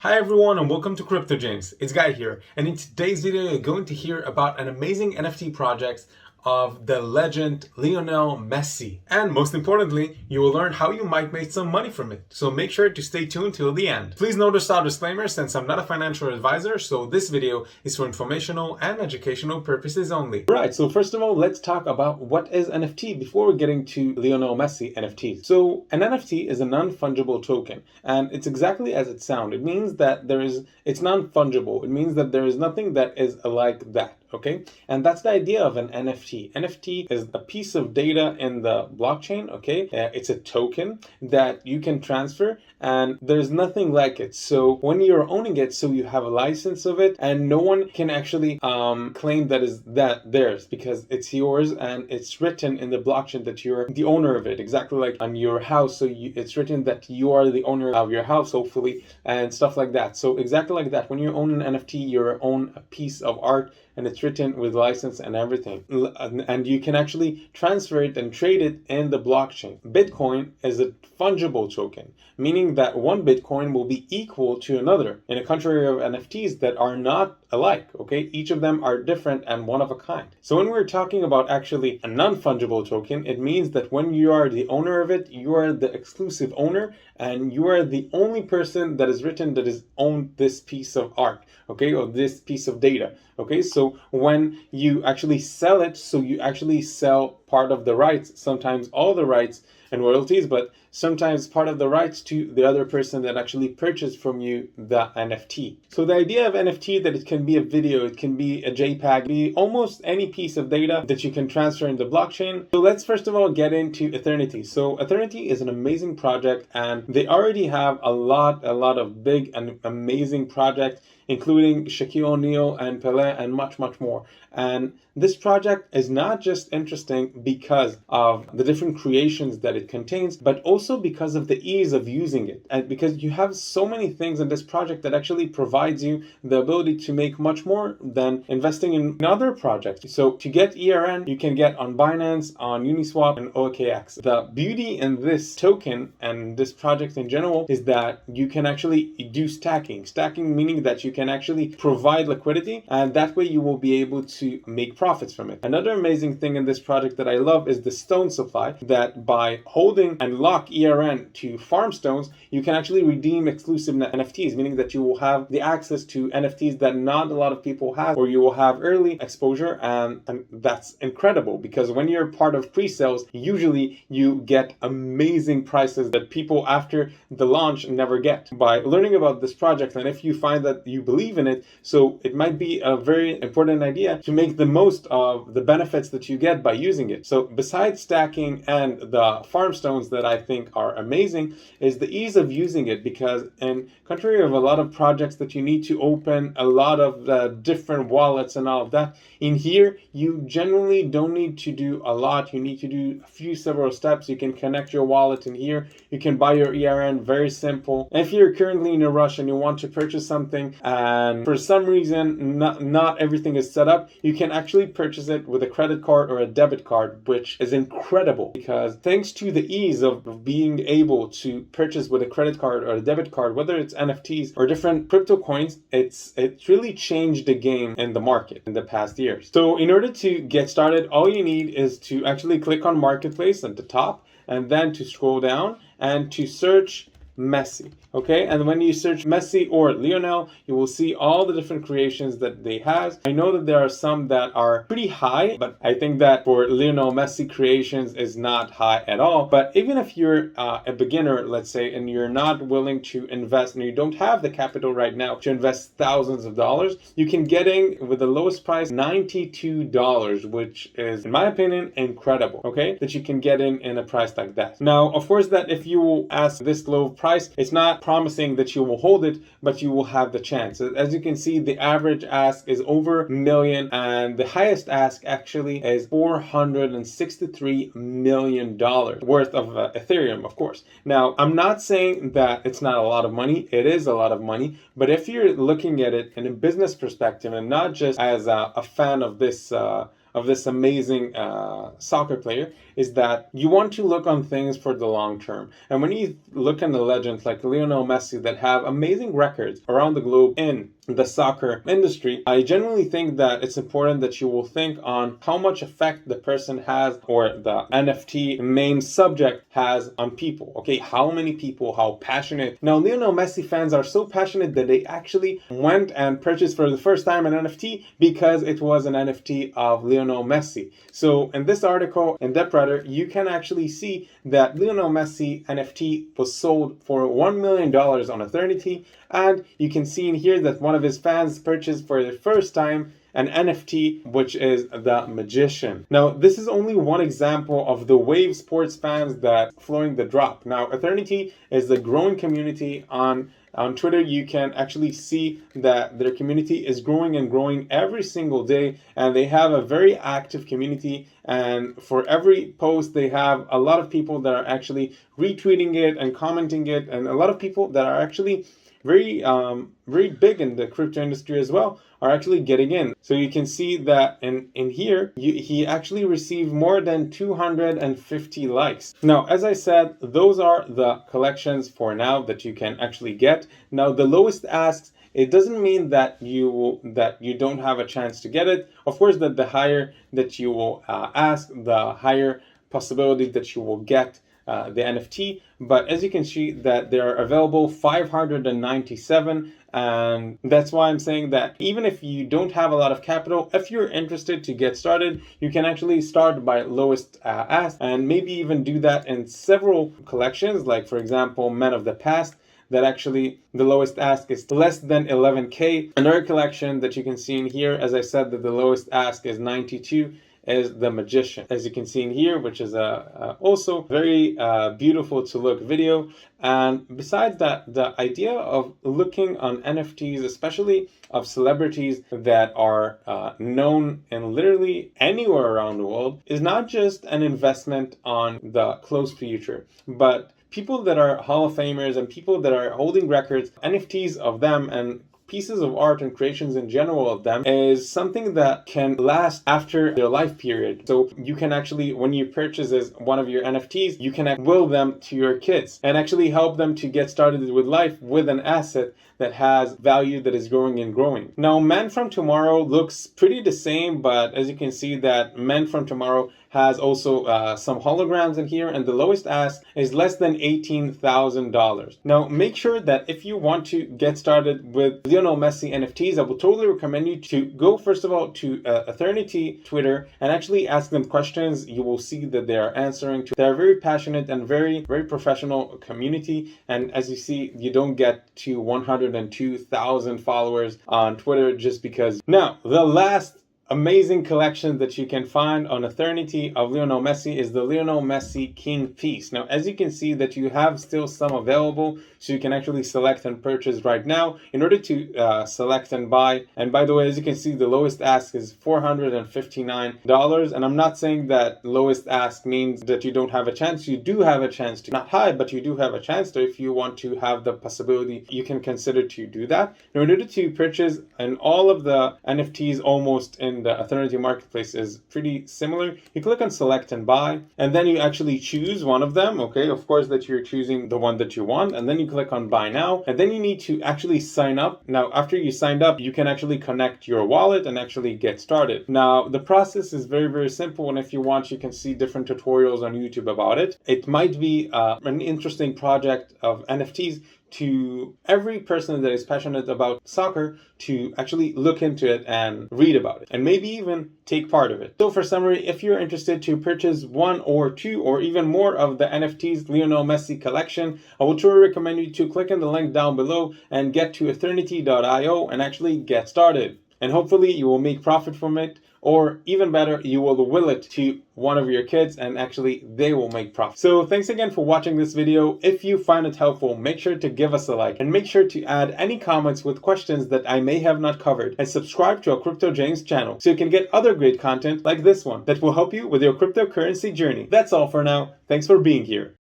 Hi everyone and welcome to Crypto James. It's Guy here, and in today's video you're going to hear about an amazing NFT project of the legend Lionel Messi. And most importantly, you will learn how you might make some money from it. So make sure to stay tuned till the end. Please notice our disclaimer since I'm not a financial advisor, so this video is for informational and educational purposes only. Right, so first of all, let's talk about what is NFT before we're getting to Lionel Messi NFTs. So an NFT is a non-fungible token, and it's exactly as it sounds. It means that it's non-fungible. It means that there is nothing that is alike that. Okay, and that's the idea of an NFT. NFT is a piece of data in the blockchain. Okay, it's a token that you can transfer, and there's nothing like it. So when you're owning it, so you have a license of it, and no one can actually claim that theirs because it's yours and it's written in the blockchain that you're the owner of it. Exactly like on your house, so it's written that you are the owner of your house, hopefully, and stuff like that. So exactly like that, when you own an NFT, you own a piece of art, and it's written with license and everything. And you can actually transfer it and trade it in the blockchain. Bitcoin is a fungible token, meaning that one Bitcoin will be equal to another, in a contrary of NFTs that are not alike, okay? Each of them are different and one of a kind. So when we're talking about actually a non-fungible token, it means that when you are the owner of it, you are the exclusive owner, and you are the only person that is written that is owned this piece of art, okay, or this piece of data. Okay, so when you actually sell it, so you actually sell part of the rights, sometimes all the rights and royalties, but sometimes part of the rights to the other person that actually purchased from you the NFT. So the idea of NFT that it can be a video, it can be a JPEG, be almost any piece of data that you can transfer in the blockchain. So let's first of all get into Ethernity. So Ethernity is an amazing project, and they already have a lot of big and amazing projects, including Shaquille O'Neal and Pelé and much more. And this project is not just interesting because of the different creations that it contains, but also because of the ease of using it. And because you have so many things in this project that actually provides you the ability to make much more than investing in other projects. So to get ERN, you can get on Binance, on Uniswap, and OKX. The beauty in this token and this project in general is that you can actually do stacking. Stacking meaning that you can actually provide liquidity, and that way you will be able to make profits from it. Another amazing thing in this project that I love is the stone supply, that by holding and lock ERN to farm stones, you can actually redeem exclusive NFTs, meaning that you will have the access to NFTs that not a lot of people have, or you will have early exposure, and that's incredible because when you're part of pre-sales, usually you get amazing prices that people after the launch never get. By learning about this project, and if you find that you believe in it, so it might be a very important idea to make the most of the benefits that you get by using it. So besides stacking and the farm stones that I think are amazing is the ease of using it, because in contrary of a lot of projects that you need to open a lot of different wallets and all of that, in here you generally don't need to do a lot. You need to do several steps. You can connect your wallet in here. You can buy your ERN, very simple. And if you're currently in a rush and you want to purchase something and for some reason not everything is set up, you can actually purchase it with a credit card or a debit card, which is incredible because thanks to the ease of being able to purchase with a credit card or a debit card, whether it's NFTs or different crypto coins, it's really changed the game in the market in the past years. So in order to get started, all you need is to actually click on Marketplace at the top, and then to scroll down and to search Messi. Okay, and when you search Messi or Lionel, you will see all the different creations that they have. I know that there are some that are pretty high, but I think that for Lionel Messi creations is not high at all. But even if you're a beginner, let's say, and you're not willing to invest and you don't have the capital right now to invest thousands of dollars, you can get in with the lowest price, $92, which is, in my opinion, incredible. Okay, that you can get in a price like that. Now, of course, that if you ask this low price, it's not promising that you will hold it, but you will have the chance. As you can see, the average ask is over $1 million, and the highest ask actually is $463 million worth of Ethereum, of course. Now, I'm not saying that it's not a lot of money. It is a lot of money, but if you're looking at it in a business perspective and not just as a fan of this of this amazing soccer player is that you want to look on things for the long term. And when you look at the legends like Lionel Messi that have amazing records around the globe in the soccer industry, I generally think that it's important that you will think on how much effect the person has, or the NFT main subject has, on people. Okay, how many people, how passionate. Now, Lionel Messi fans are so passionate that they actually went and purchased for the first time an NFT because it was an NFT of Lionel Messi. So in this article, in DeepRadar, you can actually see that Lionel Messi NFT was sold for $1 million on Ethernity, and you can see in here that one of his fans purchased for the first time an NFT, which is the Magician. Now, this is only one example of the wave sports fans that flowing the drop. Now, Ethernity is the growing community on Twitter. You can actually see that their community is growing and growing every single day, and they have a very active community, and for every post they have a lot of people that are actually retweeting it and commenting it, and a lot of people that are actually very big in the crypto industry as well are actually getting in. So you can see that in here, he actually received more than 250 likes. Now, as I said, those are the collections for now that you can actually get. Now, the lowest asks, it doesn't mean that you don't have a chance to get it. Of course, that the higher that you will ask, the higher possibility that you will get the NFT. But as you can see that they are available 597, and that's why I'm saying that even if you don't have a lot of capital, if you're interested to get started, you can actually start by lowest ask, and maybe even do that in several collections, like for example Men of the Past, that actually the lowest ask is less than 11k. Another collection that you can see in here, as I said, that the lowest ask is 92, is the Magician, as you can see in here, which is also very beautiful to look video. And besides that, the idea of looking on NFTs, especially of celebrities that are known in literally anywhere around the world, is not just an investment on the close future, but people that are Hall of Famers and people that are holding records, NFTs of them and pieces of art and creations in general of them is something that can last after their life period. So you can actually, when you purchase one of your NFTs, you can will them to your kids and actually help them to get started with life with an asset that has value that is growing and growing. Now, Man from Tomorrow looks pretty the same, but as you can see that Man from Tomorrow has also some holograms in here, and the lowest ask is less than $18,000. Now, make sure that if you want to get started with Lionel Messi NFTs, I would totally recommend you to go first of all to Ethernity Twitter and actually ask them questions. You will see that they are answering. They're very passionate and very professional community, and as you see, you don't get to 102,000 followers on Twitter just because. Now, the last amazing collection that you can find on Ethernity of Lionel Messi is the Lionel Messi King piece. Now, as you can see that you have still some available, so you can actually select and purchase right now in order to select and buy. And by the way, as you can see, the lowest ask is $459. And I'm not saying that lowest ask means that you don't have a chance. You do have a chance to, not high, but you do have a chance to. If you want to have the possibility, you can consider to do that. In order to purchase, and all of the NFTs almost in the Ethernity marketplace is pretty similar. You click on select and buy, and then you actually choose one of them. Okay, of course that you're choosing the one that you want, and then you click on buy now, and then you need to actually sign up. Now, after you signed up, you can actually connect your wallet and actually get started. Now, the process is very simple, and if you want, you can see different tutorials on YouTube about it. It might be an interesting project of NFTs to every person that is passionate about soccer to actually look into it and read about it and maybe even take part of it. So for summary, if you're interested to purchase one or two or even more of the NFTs Lionel Messi collection, I would truly recommend you to click on the link down below and get to ethernity.io and actually get started. And hopefully you will make profit from it, or even better, you will it to one of your kids and actually they will make profit. So thanks again for watching this video. If you find it helpful, make sure to give us a like and make sure to add any comments with questions that I may have not covered, and subscribe to our Crypto James channel so you can get other great content like this one that will help you with your cryptocurrency journey. That's all for now. Thanks for being here.